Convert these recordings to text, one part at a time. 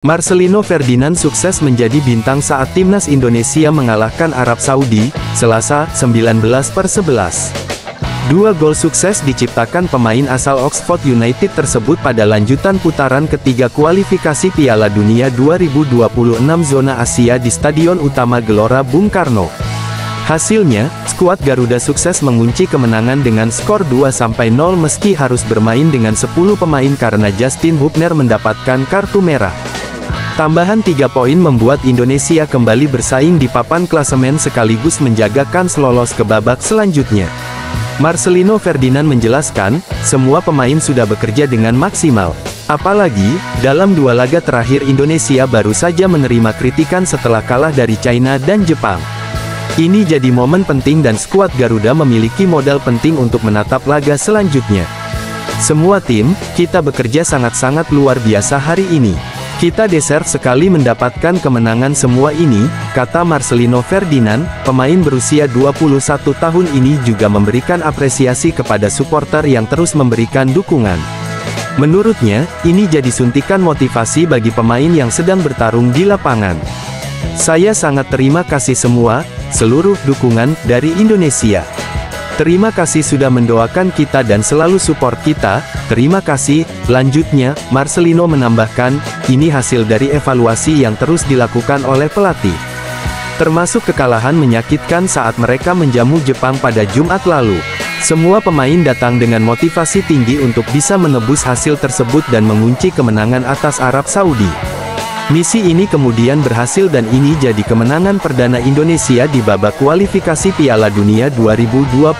Marcelino Ferdinand sukses menjadi bintang saat timnas Indonesia mengalahkan Arab Saudi, Selasa, 19-11. Dua gol sukses diciptakan pemain asal Oxford United tersebut pada lanjutan putaran ketiga kualifikasi Piala Dunia 2026 zona Asia di Stadion Utama Gelora Bung Karno. Hasilnya, skuad Garuda sukses mengunci kemenangan dengan skor 2-0 meski harus bermain dengan 10 pemain karena Justin Hubner mendapatkan kartu merah. Tambahan 3 poin membuat Indonesia kembali bersaing di papan klasemen sekaligus menjaga kans lolos ke babak selanjutnya. Marcelino Ferdinand menjelaskan, semua pemain sudah bekerja dengan maksimal. Apalagi, dalam 2 laga terakhir Indonesia baru saja menerima kritikan setelah kalah dari China dan Jepang. Ini jadi momen penting dan skuad Garuda memiliki modal penting untuk menatap laga selanjutnya. Semua tim, kita bekerja sangat-sangat luar biasa hari ini. Kita deserve sekali mendapatkan kemenangan semua ini, kata Marcelino Ferdinand. Pemain berusia 21 tahun ini juga memberikan apresiasi kepada supporter yang terus memberikan dukungan. Menurutnya, ini jadi suntikan motivasi bagi pemain yang sedang bertarung di lapangan. Saya sangat terima kasih semua, seluruh dukungan dari Indonesia. Terima kasih sudah mendoakan kita dan selalu support kita, terima kasih. Lanjutnya, Marcelino menambahkan, ini hasil dari evaluasi yang terus dilakukan oleh pelatih. Termasuk kekalahan menyakitkan saat mereka menjamu Jepang pada Jumat lalu. Semua pemain datang dengan motivasi tinggi untuk bisa menebus hasil tersebut dan mengunci kemenangan atas Arab Saudi. Misi ini kemudian berhasil dan ini jadi kemenangan perdana Indonesia di babak kualifikasi Piala Dunia 2026.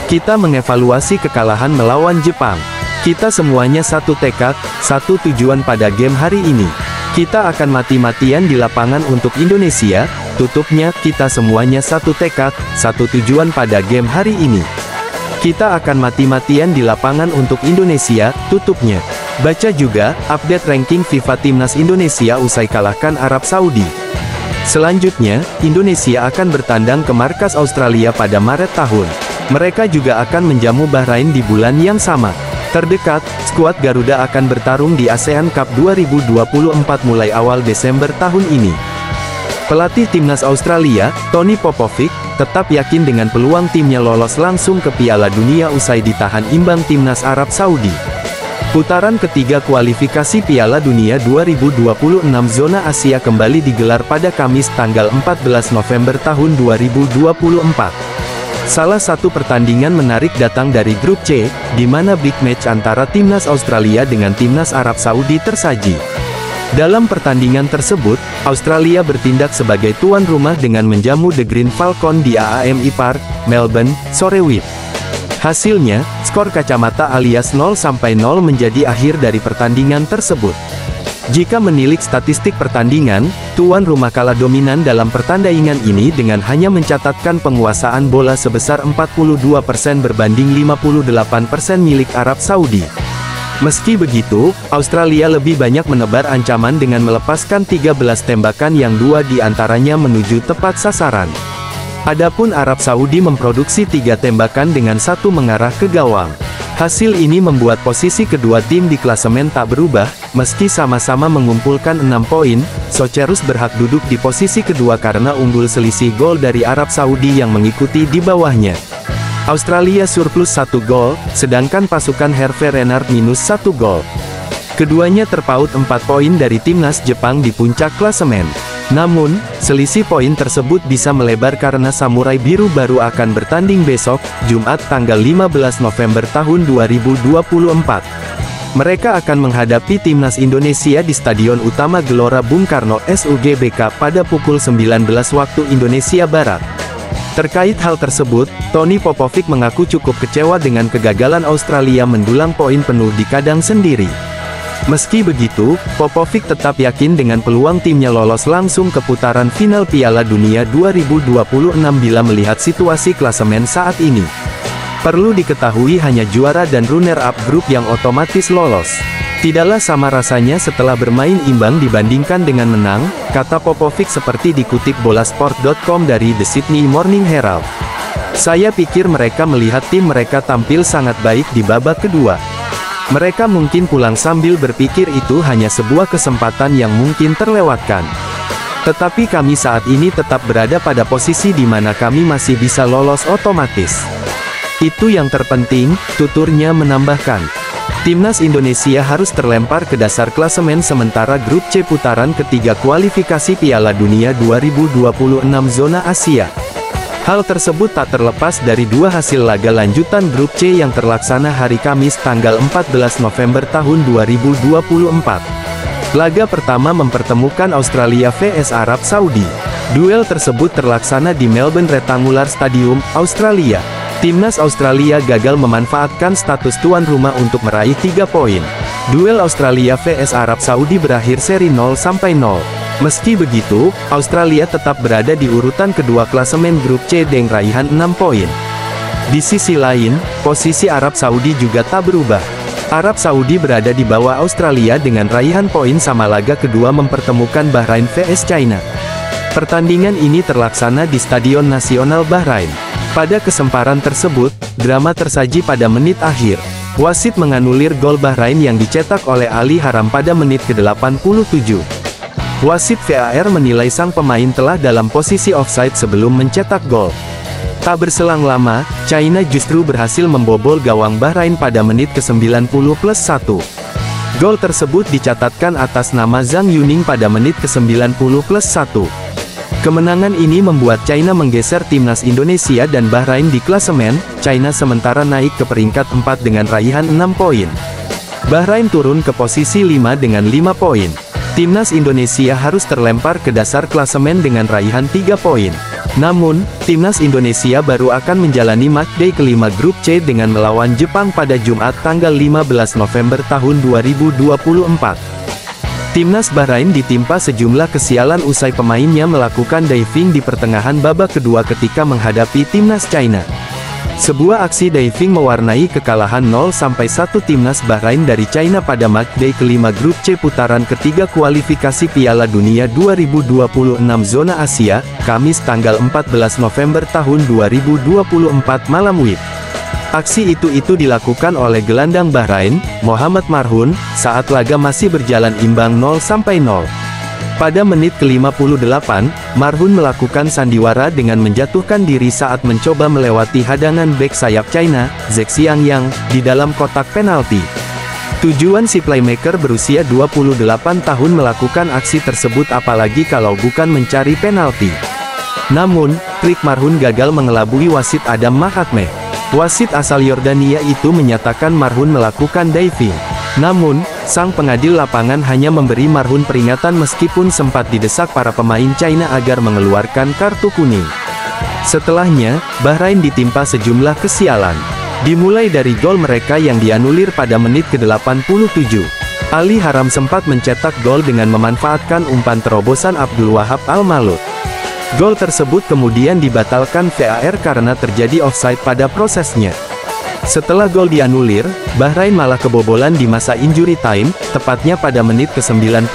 Kita mengevaluasi kekalahan melawan Jepang. Kita semuanya satu tekad, satu tujuan pada game hari ini. Kita akan mati-matian di lapangan untuk Indonesia, tutupnya, kita semuanya satu tekad, satu tujuan pada game hari ini. Kita akan mati-matian di lapangan untuk Indonesia, tutupnya. Baca juga, update ranking FIFA Timnas Indonesia usai kalahkan Arab Saudi. Selanjutnya, Indonesia akan bertandang ke markas Australia pada Maret tahun. Mereka juga akan menjamu Bahrain di bulan yang sama. Terdekat, skuad Garuda akan bertarung di ASEAN Cup 2024 mulai awal Desember tahun ini. Pelatih Timnas Australia, Tony Popovic, tetap yakin dengan peluang timnya lolos langsung ke Piala Dunia usai ditahan imbang Timnas Arab Saudi. Putaran ketiga kualifikasi Piala Dunia 2026 zona Asia kembali digelar pada Kamis tanggal 14 November tahun 2024. Salah satu pertandingan menarik datang dari grup C, di mana big match antara Timnas Australia dengan Timnas Arab Saudi tersaji. Dalam pertandingan tersebut, Australia bertindak sebagai tuan rumah dengan menjamu The Green Falcon di AAMI Park, Melbourne, sore WIB. Hasilnya, skor kacamata alias 0-0 menjadi akhir dari pertandingan tersebut. Jika menilik statistik pertandingan, tuan rumah kalah dominan dalam pertandingan ini dengan hanya mencatatkan penguasaan bola sebesar 42% berbanding 58% milik Arab Saudi. Meski begitu, Australia lebih banyak menebar ancaman dengan melepaskan 13 tembakan yang 2 diantaranya menuju tepat sasaran. Adapun Arab Saudi memproduksi 3 tembakan dengan 1 mengarah ke gawang. Hasil ini membuat posisi kedua tim di klasemen tak berubah, meski sama-sama mengumpulkan 6 poin. Socherus berhak duduk di posisi kedua karena unggul selisih gol dari Arab Saudi yang mengikuti di bawahnya. Australia surplus 1 gol, sedangkan pasukan Hervé Renard minus 1 gol. Keduanya terpaut 4 poin dari timnas Jepang di puncak klasemen. Namun, selisih poin tersebut bisa melebar karena Samurai Biru baru akan bertanding besok, Jumat tanggal 15 November tahun 2024. Mereka akan menghadapi Timnas Indonesia di Stadion Utama Gelora Bung Karno SUGBK pada pukul 19 waktu Indonesia Barat. Terkait hal tersebut, Tony Popovic mengaku cukup kecewa dengan kegagalan Australia mendulang poin penuh di kandang sendiri. Meski begitu, Popovic tetap yakin dengan peluang timnya lolos langsung ke putaran final Piala Dunia 2026 bila melihat situasi klasemen saat ini. Perlu diketahui hanya juara dan runner-up grup yang otomatis lolos. Tidaklah sama rasanya setelah bermain imbang dibandingkan dengan menang, kata Popovic seperti dikutip bolasport.com dari The Sydney Morning Herald. Saya pikir mereka melihat tim mereka tampil sangat baik di babak kedua. Mereka mungkin pulang sambil berpikir itu hanya sebuah kesempatan yang mungkin terlewatkan. Tetapi kami saat ini tetap berada pada posisi di mana kami masih bisa lolos otomatis. Itu yang terpenting, tuturnya menambahkan. Timnas Indonesia harus terlempar ke dasar klasemen sementara grup C putaran ketiga kualifikasi Piala Dunia 2026 zona Asia. Hal tersebut tak terlepas dari dua hasil laga lanjutan grup C yang terlaksana hari Kamis tanggal 14 November tahun 2024. Laga pertama mempertemukan Australia vs Arab Saudi. Duel tersebut terlaksana di Melbourne Rectangular Stadium, Australia. Timnas Australia gagal memanfaatkan status tuan rumah untuk meraih 3 poin. Duel Australia vs Arab Saudi berakhir seri 0-0. Meski begitu, Australia tetap berada di urutan kedua klasemen grup C dengan raihan 6 poin. Di sisi lain, posisi Arab Saudi juga tak berubah. Arab Saudi berada di bawah Australia dengan raihan poin sama. Laga kedua mempertemukan Bahrain vs China. Pertandingan ini terlaksana di Stadion Nasional Bahrain. Pada kesempatan tersebut, drama tersaji pada menit akhir. Wasit menganulir gol Bahrain yang dicetak oleh Ali Haram pada menit ke-87. Wasit VAR menilai sang pemain telah dalam posisi offside sebelum mencetak gol. Tak berselang lama, China justru berhasil membobol gawang Bahrain pada menit ke-90+1. Gol tersebut dicatatkan atas nama Zhang Yuning pada menit ke-90+1. Kemenangan ini membuat China menggeser timnas Indonesia dan Bahrain di klasemen. China sementara naik ke peringkat 4 dengan raihan 6 poin. Bahrain turun ke posisi 5 dengan 5 poin. Timnas Indonesia harus terlempar ke dasar klasemen dengan raihan 3 poin. Namun, timnas Indonesia baru akan menjalani matchday kelima grup C dengan melawan Jepang pada Jumat tanggal 15 November tahun 2024. Timnas Bahrain ditimpa sejumlah kesialan usai pemainnya melakukan diving di pertengahan babak kedua ketika menghadapi timnas China. Sebuah aksi diving mewarnai kekalahan 0-1 timnas Bahrain dari China pada matchday kelima grup C putaran ketiga kualifikasi Piala Dunia 2026 zona Asia, Kamis tanggal 14 November tahun 2024 malam WIB. Aksi itu dilakukan oleh gelandang Bahrain, Mohamed Marhoun, saat laga masih berjalan imbang 0-0. Pada menit ke-58, Marhoun melakukan sandiwara dengan menjatuhkan diri saat mencoba melewati hadangan bek sayap China, Zheng Xiangyang, di dalam kotak penalti. Tujuan si playmaker berusia 28 tahun melakukan aksi tersebut apalagi kalau bukan mencari penalti. Namun, trik Marhoun gagal mengelabui wasit Adam Mahatmeh. Wasit asal Yordania itu menyatakan Marhoun melakukan diving. Namun, sang pengadil lapangan hanya memberi Marhoun peringatan meskipun sempat didesak para pemain China agar mengeluarkan kartu kuning. Setelahnya, Bahrain ditimpa sejumlah kesialan. Dimulai dari gol mereka yang dianulir pada menit ke-87. Ali Haram sempat mencetak gol dengan memanfaatkan umpan terobosan Abdul Wahab Al-Malut. Gol tersebut kemudian dibatalkan VAR karena terjadi offside pada prosesnya. Setelah gol dianulir, Bahrain malah kebobolan di masa injury time, tepatnya pada menit ke-90+1.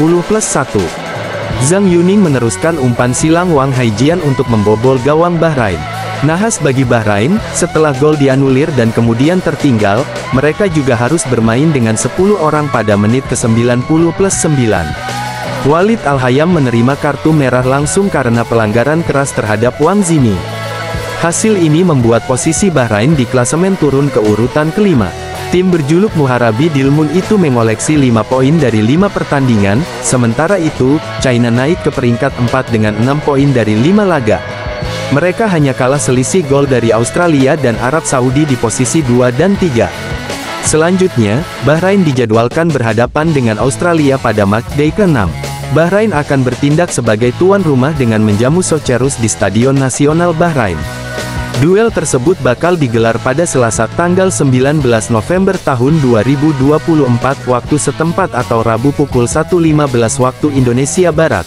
Zhang Yuning meneruskan umpan silang Wang Haijian untuk membobol gawang Bahrain. Nahas bagi Bahrain, setelah gol dianulir dan kemudian tertinggal, mereka juga harus bermain dengan 10 orang pada menit ke-90+9. Walid Al-Hayam menerima kartu merah langsung karena pelanggaran keras terhadap Wang Zimi. Hasil ini membuat posisi Bahrain di klasemen turun ke urutan kelima. Tim berjuluk Muharabi Dilmun itu mengoleksi 5 poin dari 5 pertandingan, sementara itu, China naik ke peringkat 4 dengan 6 poin dari 5 laga. Mereka hanya kalah selisih gol dari Australia dan Arab Saudi di posisi 2 dan 3. Selanjutnya, Bahrain dijadwalkan berhadapan dengan Australia pada matchday ke-6. Bahrain akan bertindak sebagai tuan rumah dengan menjamu Socherus di Stadion Nasional Bahrain. Duel tersebut bakal digelar pada Selasa tanggal 19 November tahun 2024 waktu setempat atau Rabu pukul 1.15 waktu Indonesia Barat.